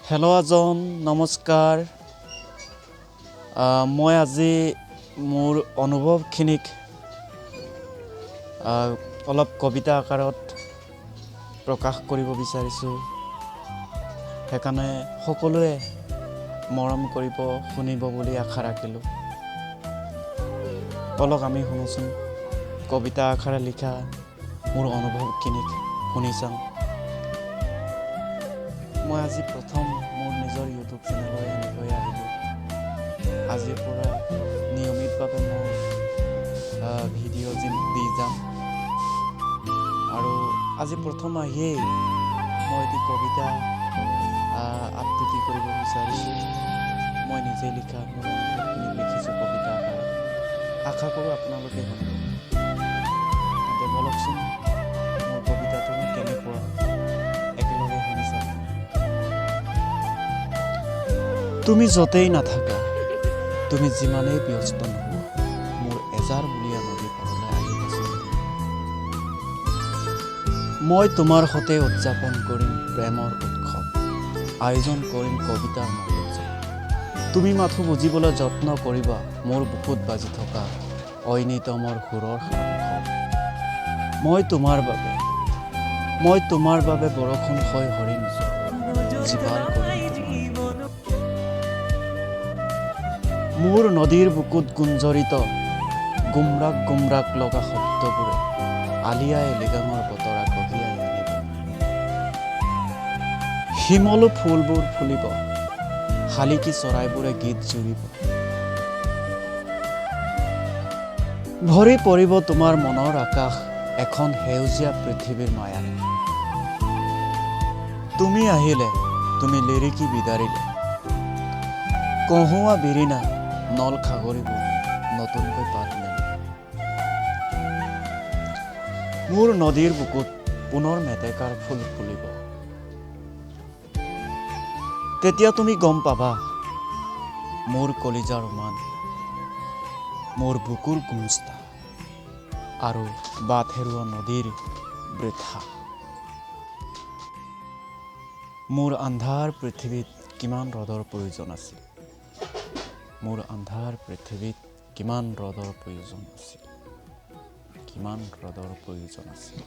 Hello' আজন নমস্কাৰ। মই আজি মোৰ অনুভৱখিনিক অলপ কবিতা আকাৰত প্ৰকাশ কৰিব বিচাৰিছোঁ। সেইকাৰণে সকলোৱে মৰম কৰিব শুনিব বুলি আশা ৰাখিলোঁ। অলপ আমি শুনোচোন কবিতা আকাৰে লিখা মোৰ অনুভৱখিনিক শুনি চাওঁ। মই আজি প্ৰথম মোৰ নিজৰ ইউটিউব চেনেললৈ এনেকৈ আহিলোঁ। আজিৰ পৰা নিয়মিতভাৱে মই ভিডিঅ' দি যাম আৰু আজি প্ৰথম আহিয়েই মই এটি কবিতা আবৃত্তি কৰিব বিচাৰিছোঁ। মই নিজে লিখা মোৰ অনুভৱখিনি লিখিছোঁ কবিতা আকাৰে। আশা কৰোঁ আপোনালোকে শুনিব। তেন্তে বলকচোন মোৰ কবিতাটোনো কেনেকুৱা একেলগে শুনি চাম। তুমি য'তেই নাথাকা, তুমি যিমানেই ব্যস্ত নোহোৱা, মোৰ এজাৰমূলীয়া নদী পাৰলৈ আহিবাচোন। মই তোমাৰ সৈতে উদযাপন কৰিম প্ৰেমৰ উৎসৱ, আয়োজন কৰিম কবিতাৰ মহোৎসৱ। তুমি মাথো বুজিবলৈ যত্ন কৰিবা মোৰ বুকুত বাজি থকা ঐনিতমৰ সুৰৰ সাৰাংশ। মই তোমাৰ বাবে বৰষুণ হৈ হৰিম জীপাল কৰিম তোমাৰ। মোৰ নদীৰ বুকুত গুঞ্জৰিত গুমৰাগ লগা শব্দবোৰে আলিয়াই লিগাঙৰ বতৰা কঢ়িয়াই আনিব। শিমলু ফুলবোৰ ফুলিব, শালিকী চৰাইবোৰে গীত জুৰিব। ভৰি পৰিব তোমাৰ মনৰ আকাশ এখন সেউজীয়া পৃথিৱীৰ মায়াৰে। তুমি আহিলে, তুমি লিৰিকি বিদাৰিলে, কহুৱা বিৰিণা নল খাগৰিবোৰ নতুনকৈ পাত মেলে। মোৰ নদীৰ বুকুত পুনৰ মেটেকাৰ ফুল ফুলিব। তেতিয়া তুমি গম পাবা মোৰ কলিজাৰ উমান, মোৰ বুকুৰ গুঞ্জতা আৰু বাট হেৰুৱা নদীৰ বৃথা। মোৰ আন্ধাৰ পৃথিৱীত কিমান ৰ'দৰ প্ৰয়োজন আছিল, মোৰ আন্ধাৰ পৃথিৱীত কিমান ৰ'দৰ প্ৰয়োজন আছিল, কিমান ৰ'দৰ প্ৰয়োজন আছিল।